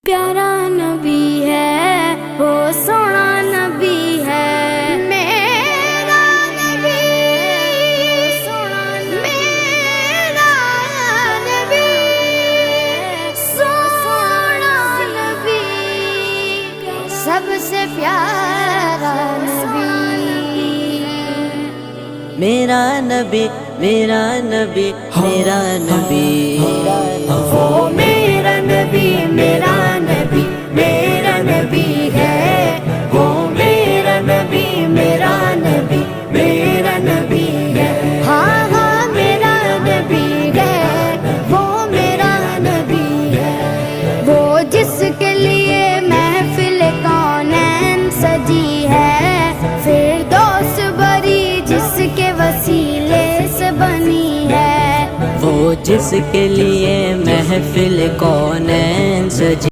پیارا نبی ہے وہ سونا نبی ہے میرا نبی میرا نبی سونا نبی سب سے پیارا نبی میرا نبی میرا نبی میرا نبی وہ میرا نبی میرا نبی میرا نبی ہے وہ میرا نبی میرا نبی میرا نبی ہے ہاں ہاں میرا نبی ہے وہ میرا نبی ہے وہ جس کے لیے محفل کونین سجی ہے فردوس بری جس کے وسیلے سے بنی ہے وہ جس کے لیے محفل کونین سجی